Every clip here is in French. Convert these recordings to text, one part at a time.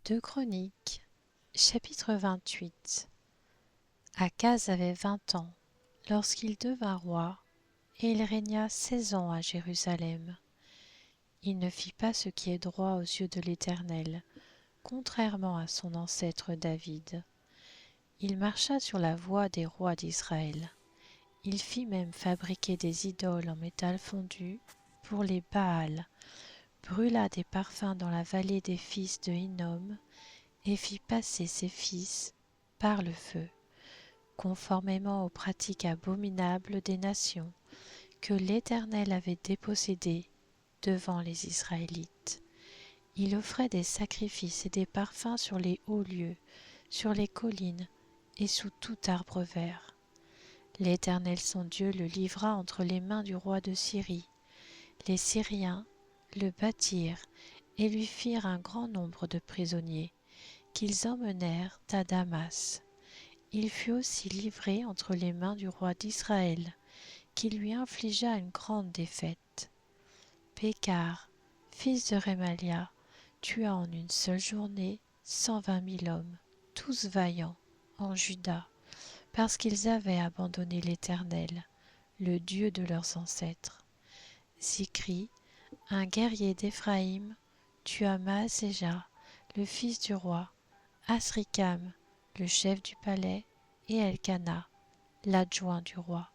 Deux Chroniques, chapitre 28. Akaz avait 20 ans lorsqu'il devint roi, et il régna 16 ans à Jérusalem. Il ne fit pas ce qui est droit aux yeux de l'Éternel, contrairement à son ancêtre David. Il marcha sur la voie des rois d'Israël. Il fit même fabriquer des idoles en métal fondu pour les Baals, brûla des parfums dans la vallée des fils de Hinnom, et fit passer ses fils par le feu, conformément aux pratiques abominables des nations que l'Éternel avait dépossédées devant les Israélites. Il offrait des sacrifices et des parfums sur les hauts lieux, sur les collines et sous tout arbre vert. L'Éternel son Dieu le livra entre les mains du roi de Syrie. Les Syriens le battirent et lui firent un grand nombre de prisonniers, qu'ils emmenèrent à Damas. Il fut aussi livré entre les mains du roi d'Israël, qui lui infligea une grande défaite. Pékar, fils de Rémalia, tua en une seule journée 120 000 hommes, tous vaillants, en Juda, parce qu'ils avaient abandonné l'Éternel, le Dieu de leurs ancêtres. Zikri, un guerrier d'Éphraïm, tua Maaséja, le fils du roi, Asrikam, le chef du palais, et Elkana, l'adjoint du roi.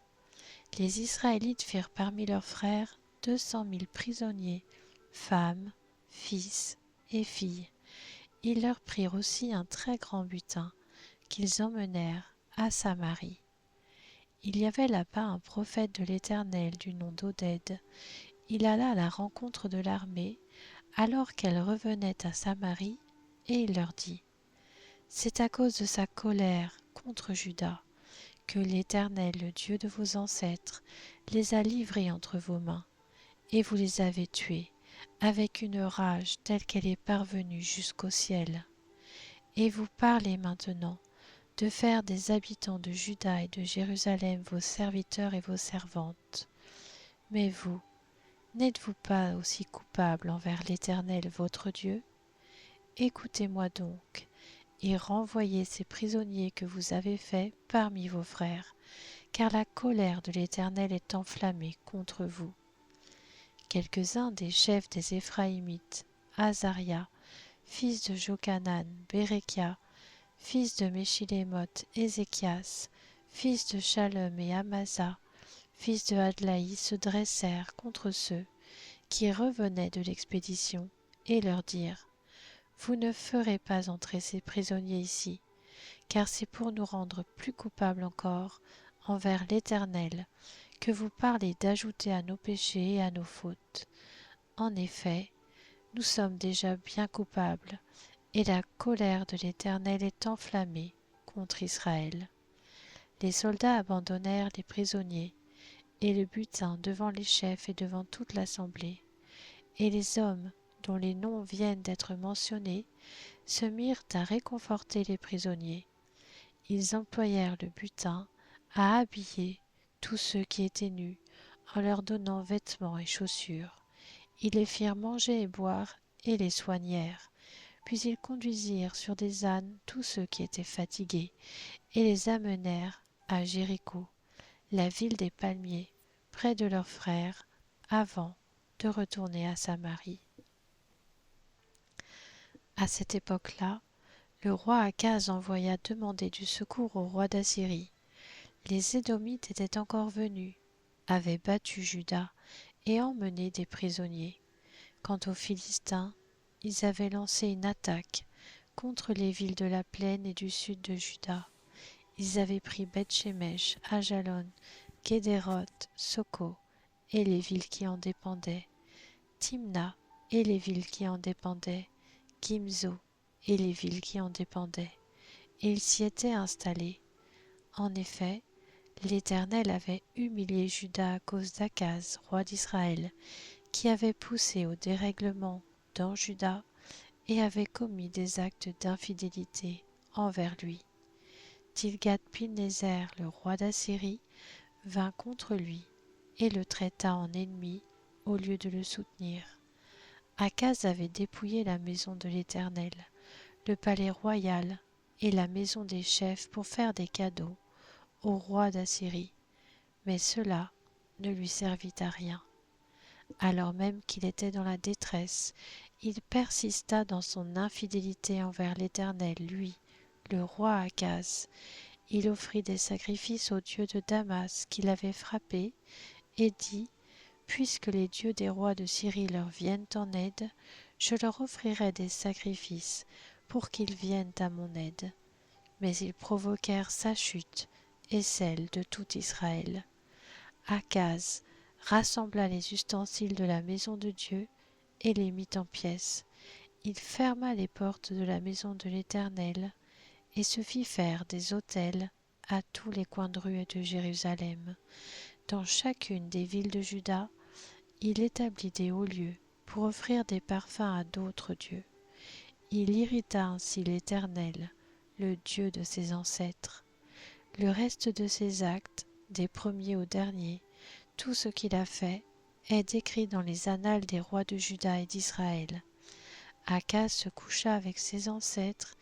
Les Israélites firent parmi leurs frères 200 000 prisonniers, femmes, fils et filles. Ils leur prirent aussi un très grand butin, qu'ils emmenèrent à Samarie. Il y avait là-bas un prophète de l'Éternel du nom d'Oded. Il alla à la rencontre de l'armée, alors qu'elle revenait à Samarie, et il leur dit: C'est à cause de sa colère contre Juda que l'Éternel, le Dieu de vos ancêtres, les a livrés entre vos mains, et vous les avez tués, avec une rage telle qu'elle est parvenue jusqu'au ciel. Et vous parlez maintenant de faire des habitants de Juda et de Jérusalem vos serviteurs et vos servantes. Mais vous, n'êtes-vous pas aussi coupables envers l'Éternel votre Dieu? Écoutez-moi donc, et renvoyez ces prisonniers que vous avez faits parmi vos frères, car la colère de l'Éternel est enflammée contre vous. Quelques-uns des chefs des Éphraïmites, Azaria, fils de Jochanan, Bérekia, fils de Meshilémoth, Ézéchias, fils de Shallum et Amasa, fils de Hadlaï, se dressèrent contre ceux qui revenaient de l'expédition et leur dirent: Vous ne ferez pas entrer ces prisonniers ici, car c'est pour nous rendre plus coupables encore envers l'Éternel que vous parlez d'ajouter à nos péchés et à nos fautes. En effet, nous sommes déjà bien coupables, et la colère de l'Éternel est enflammée contre Israël. Les soldats abandonnèrent les prisonniers et le butin devant les chefs et devant toute l'assemblée, et les hommes dont les noms viennent d'être mentionnés se mirent à réconforter les prisonniers. Ils employèrent le butin à habiller tous ceux qui étaient nus, en leur donnant vêtements et chaussures. Ils les firent manger et boire et les soignèrent. Puis ils conduisirent sur des ânes tous ceux qui étaient fatigués et les amenèrent à Jéricho, la ville des palmiers, près de leurs frères, avant de retourner à Samarie. À cette époque-là, le roi Akaz envoya demander du secours au roi d'Assyrie. Les Édomites étaient encore venus, avaient battu Juda et emmené des prisonniers. Quant aux Philistins, ils avaient lancé une attaque contre les villes de la plaine et du sud de Juda. Ils avaient pris Beth-Shemesh, Ajalon, Guédéroth, Soko et les villes qui en dépendaient, Timna et les villes qui en dépendaient, Gimzo et les villes qui en dépendaient, et ils s'y étaient installés. En effet, l'Éternel avait humilié Juda à cause d'Akaz, roi d'Israël, qui avait poussé au dérèglement dans Juda et avait commis des actes d'infidélité envers lui. Tilgat-Pilnéser, le roi d'Assyrie, vint contre lui et le traita en ennemi au lieu de le soutenir. Akaz avait dépouillé la maison de l'Éternel, le palais royal et la maison des chefs pour faire des cadeaux au roi d'Assyrie, mais cela ne lui servit à rien. Alors même qu'il était dans la détresse, il persista dans son infidélité envers l'Éternel, lui, le roi Akaz. Il offrit des sacrifices aux dieux de Damas qui l'avaient frappé, et dit: Puisque les dieux des rois de Syrie leur viennent en aide, je leur offrirai des sacrifices pour qu'ils viennent à mon aide. Mais ils provoquèrent sa chute et celle de tout Israël. Akaz rassembla les ustensiles de la maison de Dieu et les mit en pièces. Il ferma les portes de la maison de l'Éternel et se fit faire des autels à tous les coins de rue de Jérusalem. Dans chacune des villes de Juda, il établit des hauts lieux pour offrir des parfums à d'autres dieux. Il irrita ainsi l'Éternel, le Dieu de ses ancêtres. Le reste de ses actes, des premiers aux derniers, tout ce qu'il a fait, est décrit dans les annales des rois de Juda et d'Israël. Akaz se coucha avec ses ancêtres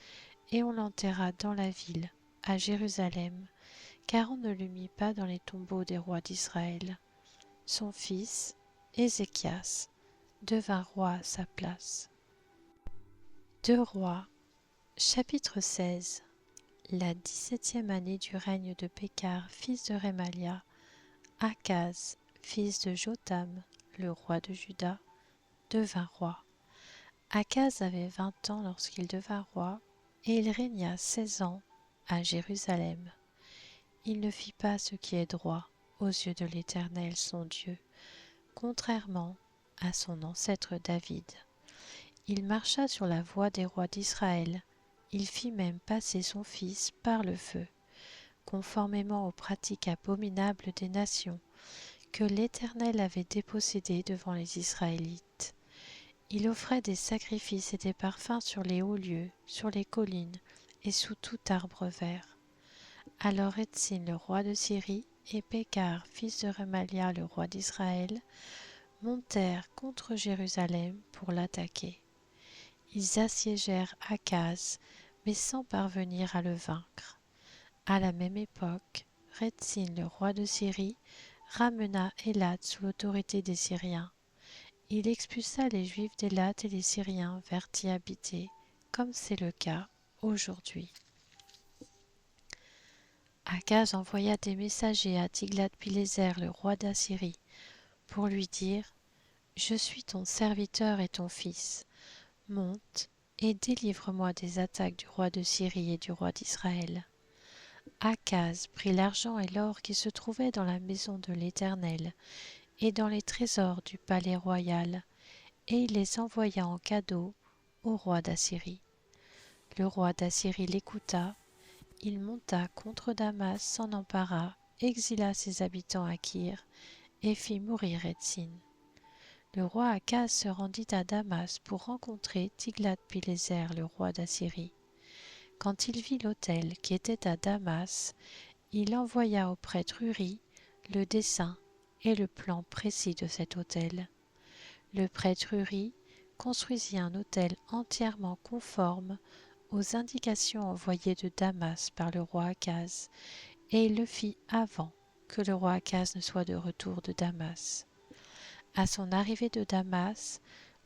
et on l'enterra dans la ville, à Jérusalem, car on ne le mit pas dans les tombeaux des rois d'Israël. Son fils, Ézéchias, devint roi à sa place. 2 Rois, chapitre 16. La 17e année du règne de Pékar, fils de Rémalia, Akaz, fils de Jotham, le roi de Juda, devint roi. Akaz avait 20 ans lorsqu'il devint roi, et il régna 16 ans à Jérusalem. Il ne fit pas ce qui est droit aux yeux de l'Éternel son Dieu, contrairement à son ancêtre David. Il marcha sur la voie des rois d'Israël, il fit même passer son fils par le feu, conformément aux pratiques abominables des nations que l'Éternel avait dépossédées devant les Israélites. Il offrait des sacrifices et des parfums sur les hauts lieux, sur les collines et sous tout arbre vert. Alors Rétzin, le roi de Syrie, et Pékar, fils de Remalia, le roi d'Israël, montèrent contre Jérusalem pour l'attaquer. Ils assiégèrent Akaz, mais sans parvenir à le vaincre. À la même époque, Rétzin, le roi de Syrie, ramena Élat sous l'autorité des Syriens. Il expulsa les Juifs d'Élat et les Syriens vinrent y habiter, comme c'est le cas aujourd'hui. Akaz envoya des messagers à Tiglath-Pileser, le roi d'Assyrie, pour lui dire: Je suis ton serviteur et ton fils. Monte et délivre-moi des attaques du roi de Syrie et du roi d'Israël. Akaz prit l'argent et l'or qui se trouvaient dans la maison de l'Éternel et dans les trésors du palais royal, et il les envoya en cadeau au roi d'Assyrie. Le roi d'Assyrie l'écouta, il monta contre Damas, s'en empara, exila ses habitants à Kir et fit mourir Rétzin. Le roi Akaz se rendit à Damas pour rencontrer Tiglath-Pileser, le roi d'Assyrie. Quand il vit l'autel qui était à Damas, il envoya au prêtre Uri le dessin et le plan précis de cet autel. Le prêtre Uri construisit un autel entièrement conforme aux indications envoyées de Damas par le roi Akaz, et il le fit avant que le roi Akaz ne soit de retour de Damas. À son arrivée de Damas,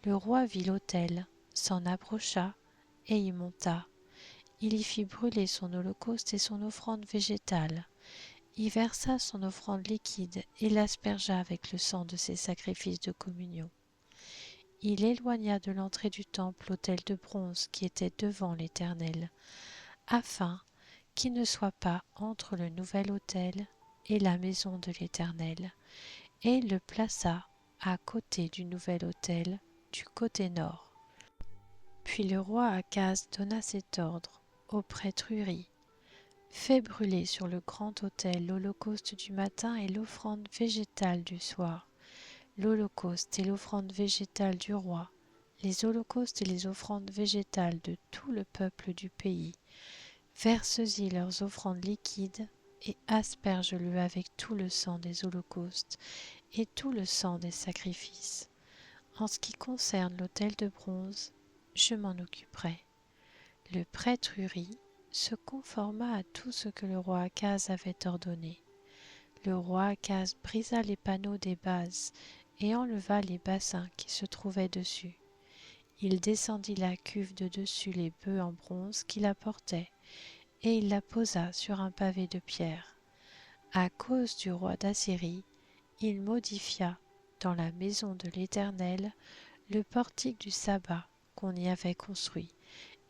le roi vit l'autel, s'en approcha et y monta. Il y fit brûler son holocauste et son offrande végétale, y versa son offrande liquide et l'aspergea avec le sang de ses sacrifices de communion. Il éloigna de l'entrée du temple l'autel de bronze qui était devant l'Éternel, afin qu'il ne soit pas entre le nouvel autel et la maison de l'Éternel, et il le plaça à côté du nouvel autel, du côté nord. Puis le roi Akaz donna cet ordre au prêtre Uri: Fais brûler sur le grand autel l'holocauste du matin et l'offrande végétale du soir, l'holocauste et l'offrande végétale du roi, les holocaustes et les offrandes végétales de tout le peuple du pays. Verse-y leurs offrandes liquides et asperge-le avec tout le sang des holocaustes et tout le sang des sacrifices. En ce qui concerne l'autel de bronze, je m'en occuperai. Le prêtre Uri se conforma à tout ce que le roi Akaz avait ordonné. Le roi Akaz brisa les panneaux des bases et enleva les bassins qui se trouvaient dessus. Il descendit la cuve de dessus les bœufs en bronze qui la portaient, et il la posa sur un pavé de pierre. À cause du roi d'Assyrie, il modifia, dans la maison de l'Éternel, le portique du sabbat qu'on y avait construit,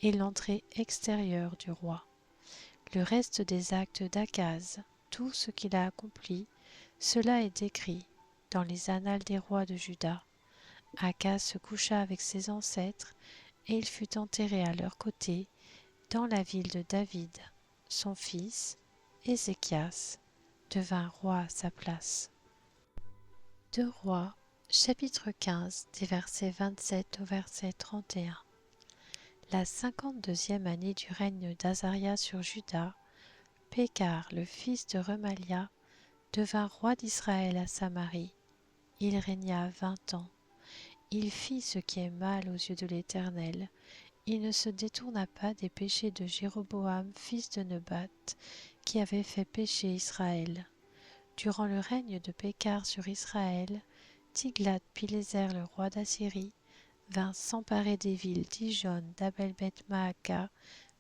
et l'entrée extérieure du roi. Le reste des actes d'Akaz, tout ce qu'il a accompli, cela est décrit dans les annales des rois de Juda. Akaz se coucha avec ses ancêtres, et il fut enterré à leur côté dans la ville de David. Son fils, Ézéchias, devint roi à sa place. 2 Rois, chapitre 15, des versets 27 au verset 31. La 52e année du règne d'Azaria sur Juda, Pékar, le fils de Remalia, devint roi d'Israël à Samarie. Il régna 20 ans. Il fit ce qui est mal aux yeux de l'Éternel. Il ne se détourna pas des péchés de Jéroboam, fils de Nebat, qui avait fait pécher Israël. Durant le règne de Pékar sur Israël, Tiglath-Pileser, le roi d'Assyrie, vint s'emparer des villes d'Ijon, d'Abel-Beth-Maaka,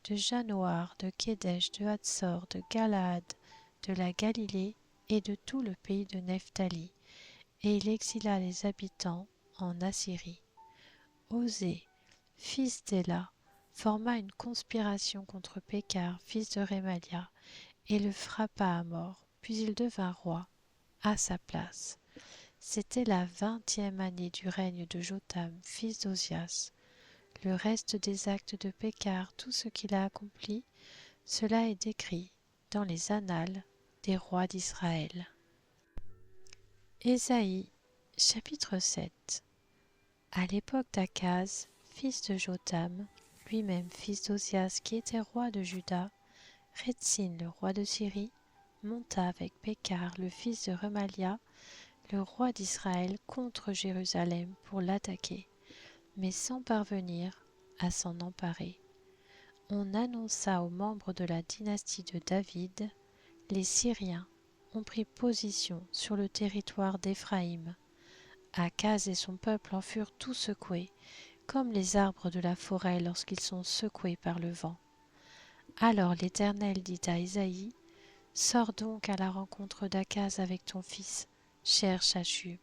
de Janoar, de Kédesh, de Hatzor, de Galaad, de la Galilée et de tout le pays de Nephtali, et il exila les habitants en Assyrie. Osée, fils d'Éla, forma une conspiration contre Pékar, fils de Rémalia, et le frappa à mort, puis il devint roi à sa place. C'était la 20e année du règne de Jotham, fils d'Ozias. Le reste des actes de Pékar, tout ce qu'il a accompli, cela est décrit dans les annales des rois d'Israël. Ésaïe, chapitre 7. À l'époque d'Akaz, fils de Jotham, lui-même fils d'Ozias qui était roi de Juda, Rétzin, le roi de Syrie, monta avec Pékar, le fils de Remalia, le roi d'Israël, contre Jérusalem pour l'attaquer, mais sans parvenir à s'en emparer. On annonça aux membres de la dynastie de David, les Syriens ont pris position sur le territoire d'Éphraïm. Akaz et son peuple en furent tout secoués, comme les arbres de la forêt lorsqu'ils sont secoués par le vent. Alors l'Éternel dit à Ésaïe, « Sors donc à la rencontre d'Akaz avec ton fils, cherche Achub,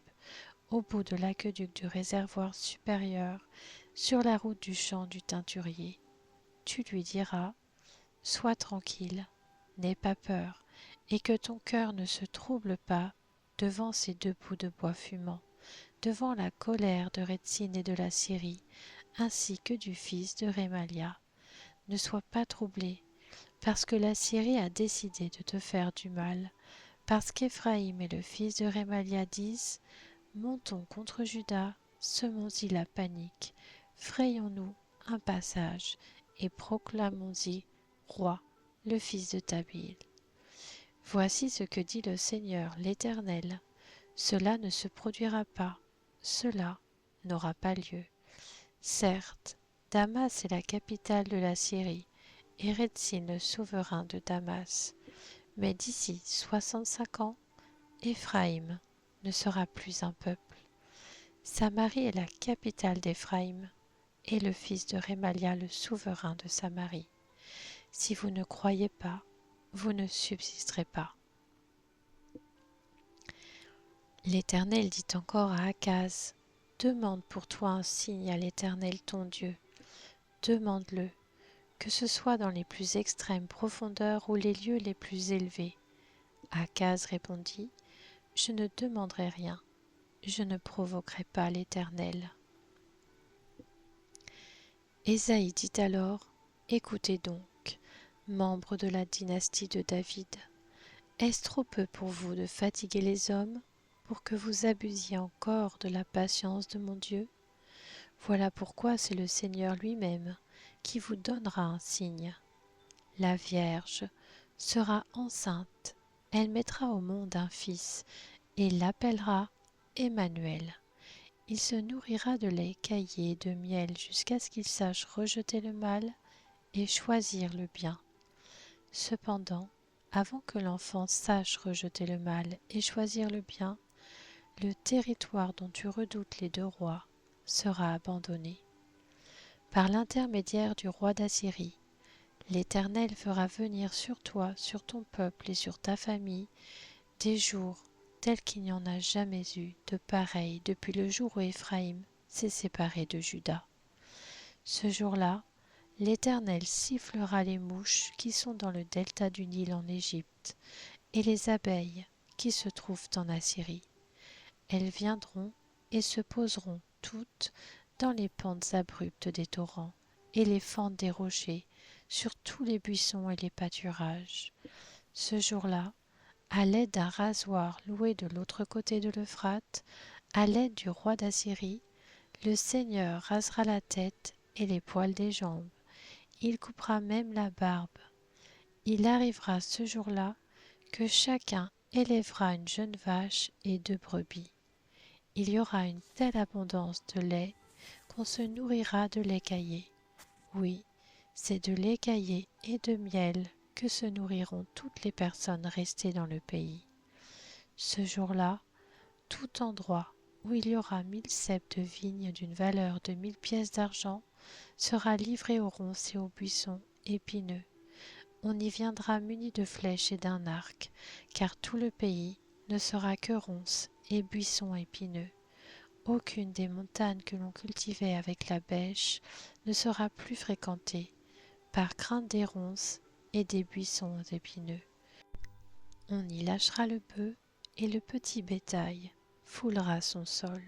au bout de l'aqueduc du réservoir supérieur, sur la route du champ du teinturier. Tu lui diras, « Sois tranquille, n'aie pas peur, et que ton cœur ne se trouble pas devant ces 2 bouts de bois fumants, devant la colère de Rétzin et de la Syrie, ainsi que du fils de Rémalia. Ne sois pas troublé, parce que la Syrie a décidé de te faire du mal, parce qu'Éphraïm et le fils de Rémalia disent, montons contre Juda, semons-y la panique, frayons-nous un passage, et proclamons-y roi, le fils de Tabil. Voici ce que dit le Seigneur l'Éternel, cela ne se produira pas, cela n'aura pas lieu. Certes, Damas est la capitale de la Syrie, et Rétzin le souverain de Damas. Mais d'ici 65 ans, Éphraïm ne sera plus un peuple. Samarie est la capitale d'Éphraïm, et le fils de Rémalia le souverain de Samarie. Si vous ne croyez pas, vous ne subsisterez pas. L'Éternel dit encore à Akaz, demande pour toi un signe à l'Éternel ton Dieu. Demande-le, que ce soit dans les plus extrêmes profondeurs ou les lieux les plus élevés. Akaz répondit, je ne demanderai rien, je ne provoquerai pas l'Éternel. Ésaïe dit alors, écoutez donc, membres de la dynastie de David, est-ce trop peu pour vous de fatiguer les hommes pour que vous abusiez encore de la patience de mon Dieu? Voilà pourquoi c'est le Seigneur lui-même qui vous donnera un signe. La Vierge sera enceinte, elle mettra au monde un fils et l'appellera Emmanuel. Il se nourrira de lait caillé et de miel jusqu'à ce qu'il sache rejeter le mal et choisir le bien. Cependant, avant que l'enfant sache rejeter le mal et choisir le bien, le territoire dont tu redoutes les 2 rois sera abandonné. Par l'intermédiaire du roi d'Assyrie, l'Éternel fera venir sur toi, sur ton peuple et sur ta famille, des jours tels qu'il n'y en a jamais eu de pareils depuis le jour où Éphraïm s'est séparé de Juda. Ce jour-là, l'Éternel sifflera les mouches qui sont dans le delta du Nil en Égypte et les abeilles qui se trouvent en Assyrie. Elles viendront et se poseront toutes dans les pentes abruptes des torrents et les fentes des rochers, sur tous les buissons et les pâturages. Ce jour-là, à l'aide d'un rasoir loué de l'autre côté de l'Euphrate, à l'aide du roi d'Assyrie, le Seigneur rasera la tête et les poils des jambes. Il coupera même la barbe. Il arrivera ce jour-là que chacun élèvera une jeune vache et 2 brebis. Il y aura une telle abondance de lait qu'on se nourrira de lait caillé. Oui, c'est de lait caillé et de miel que se nourriront toutes les personnes restées dans le pays. Ce jour-là, tout endroit où il y aura 1000 ceps de vigne d'une valeur de 1000 pièces d'argent sera livré aux ronces et aux buissons épineux. On y viendra muni de flèches et d'un arc, car tout le pays ne sera que ronces et buissons épineux. Aucune des montagnes que l'on cultivait avec la bêche ne sera plus fréquentée, par crainte des ronces et des buissons épineux. On y lâchera le bœuf et le petit bétail foulera son sol.